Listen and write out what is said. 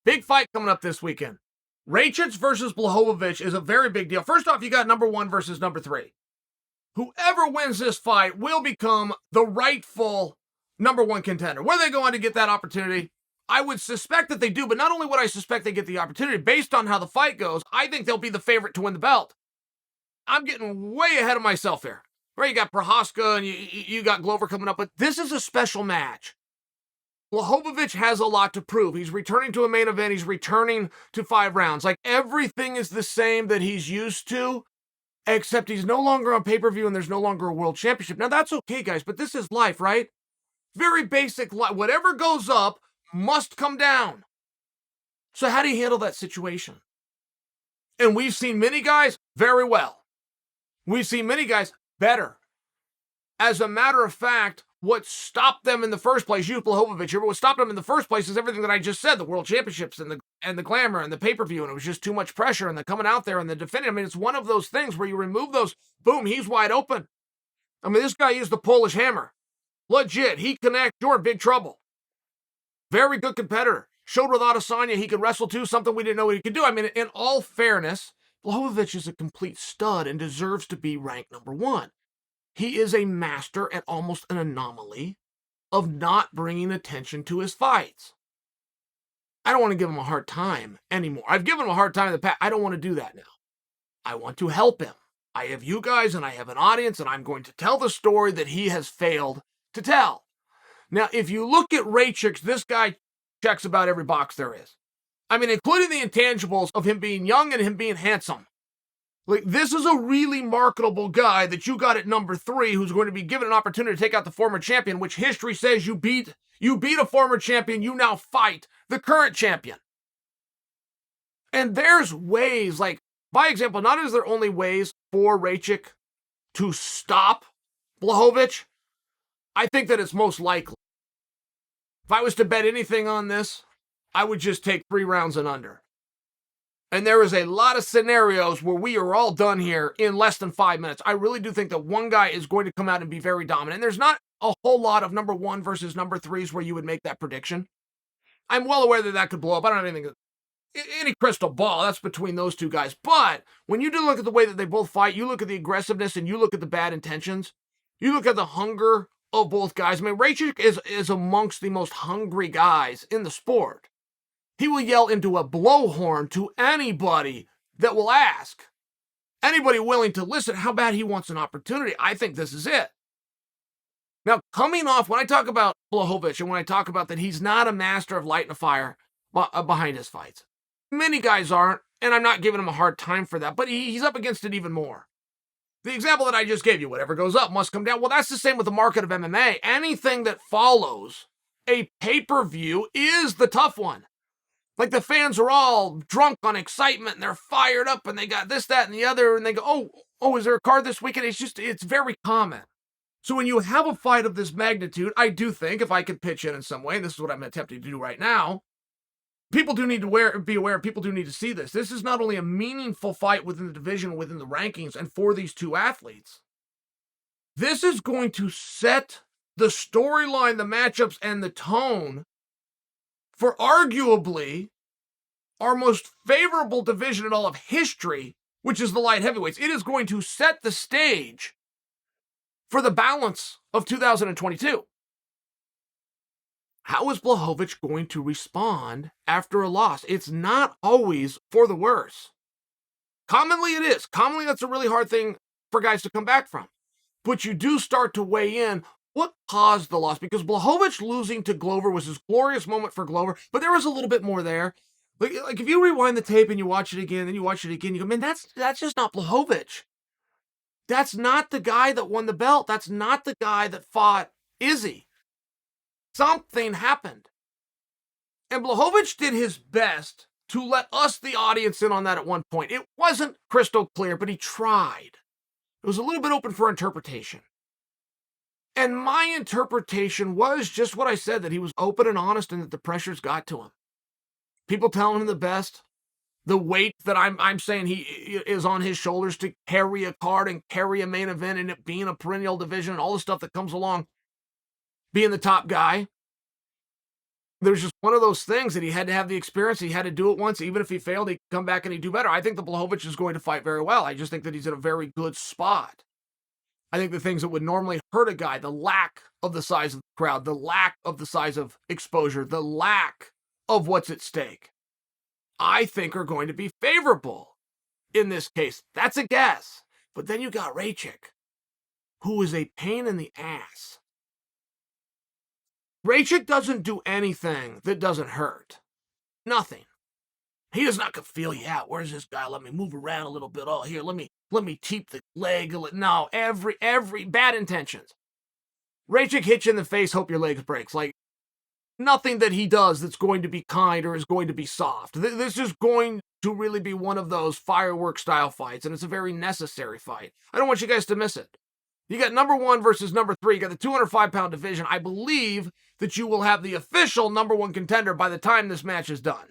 Big fight coming up this weekend. Rakic versus Blachowicz is a very big deal. First off, you got number 1 versus number 3. Whoever wins this fight will become the rightful number 1 contender. Whether they go on to get that opportunity, I would suspect that they do, but not only would I suspect they get the opportunity, based on how the fight goes, I think they'll be the favorite to win the belt. I'm getting way ahead of myself here. Right, you got Prohaska and you got Glover coming up, but this is a special match. Blachowicz has a lot to prove. He's returning to a main event. He's returning to 5 rounds. Like, everything is the same that he's used to, except he's no longer on pay-per-view and there's no longer a world championship. Now, that's okay, guys, but this is life, right? Very basic life. Whatever goes up must come down. So how do you handle that situation? And we've seen many guys very well. We've seen many guys better. As a matter of fact, what stopped them in the first place, Blachowicz here, but what stopped them in the first place is everything that I just said, the world championships and the glamour and the pay-per-view, and it was just too much pressure, and the coming out there and the defending. I mean, it's one of those things where you remove those, boom, he's wide open. I mean, this guy used the Polish hammer. Legit, he connects, you're in big trouble. Very good competitor. Showed with Adesanya he could wrestle too, something we didn't know he could do. I mean, in all fairness, Blachowicz is a complete stud and deserves to be ranked number 1. He is a master at almost an anomaly of not bringing attention to his fights. I don't want to give him a hard time anymore. I've given him a hard time in the past. I don't want to do that now. I want to help him. I have you guys and I have an audience, and I'm going to tell the story that he has failed to tell. Now, if you look at Rakic, this guy checks about every box there is. I mean, including the intangibles of him being young and him being handsome. Like, this is a really marketable guy that you got at number 3 who's going to be given an opportunity to take out the former champion, which history says you beat a former champion, you now fight the current champion. And there's ways, like, by example, not is there only ways for Rakic to stop Blachowicz, I think that it's most likely. If I was to bet anything on this, I would just take 3 rounds and under. And there is a lot of scenarios where we are all done here in less than 5 minutes. I really do think that one guy is going to come out and be very dominant. And there's not a whole lot of number 1 versus number 3s where you would make that prediction. I'm well aware that could blow up. I don't have anything, any crystal ball. That's between those two guys. But when you do look at the way that they both fight, you look at the aggressiveness and you look at the bad intentions, you look at the hunger of both guys. I mean, Rakic is amongst the most hungry guys in the sport. He will yell into a blowhorn to anybody that will ask. Anybody willing to listen how bad he wants an opportunity. I think this is it. Now, coming off, when I talk about Blachowicz and when I talk about that he's not a master of lighting a fire behind his fights. Many guys aren't, and I'm not giving him a hard time for that, but he's up against it even more. The example that I just gave you, whatever goes up must come down. Well, that's the same with the market of MMA. Anything that follows a pay-per-view is the tough one. Like, the fans are all drunk on excitement and they're fired up and they got this, that, and the other, and they go, oh, is there a card this weekend? It's very common. So when you have a fight of this magnitude, I do think, if I could pitch in some way, and this is what I'm attempting to do right now, people do need to be aware, people do need to see this. This is not only a meaningful fight within the division, within the rankings, and for these two athletes. This is going to set the storyline, the matchups, and the tone for arguably our most favorable division in all of history, which is the light heavyweights. It is going to set the stage for the balance of 2022. How is Blachowicz going to respond after a loss? It's not always for the worse. Commonly it is. Commonly that's a really hard thing for guys to come back from. But you do start to weigh in what caused the loss, because Blachowicz losing to Glover was this glorious moment for Glover, but there was a little bit more there. Like if you rewind the tape and you watch it again, then you watch it again, you go, man, that's just not Blachowicz. That's not the guy that won the belt. That's not the guy that fought Izzy. Something happened. And Blachowicz did his best to let us, the audience, in on that at one point. It wasn't crystal clear, but he tried. It was a little bit open for interpretation. And my interpretation was just what I said, that he was open and honest and that the pressures got to him. People telling him the best. The weight that I'm saying he is on his shoulders to carry a card and carry a main event and it being a perennial division and all the stuff that comes along being the top guy. there's just one of those things that he had to have the experience. He had to do it once. Even if he failed, he'd come back and he'd do better. I think the Blachowicz is going to fight very well. I just think that he's in a very good spot. I think the things that would normally hurt a guy, the lack of the size of the crowd, the lack of the size of exposure, the lack of what's at stake, I think are going to be favorable in this case. That's a guess. But then you got Rakic, who is a pain in the ass. Rakic doesn't do anything that doesn't hurt. Nothing. He does not feel, yeah, where's this guy? Let me move around a little bit. Oh, here, let me teep the leg. No, every bad intentions. Rakic hits you in the face, hope your leg breaks. Like, nothing that he does that's going to be kind or is going to be soft. This is going to really be one of those fireworks-style fights, and it's a very necessary fight. I don't want you guys to miss it. You got number 1 versus number 3. You got the 205-pound division. I believe that you will have the official number 1 contender by the time this match is done.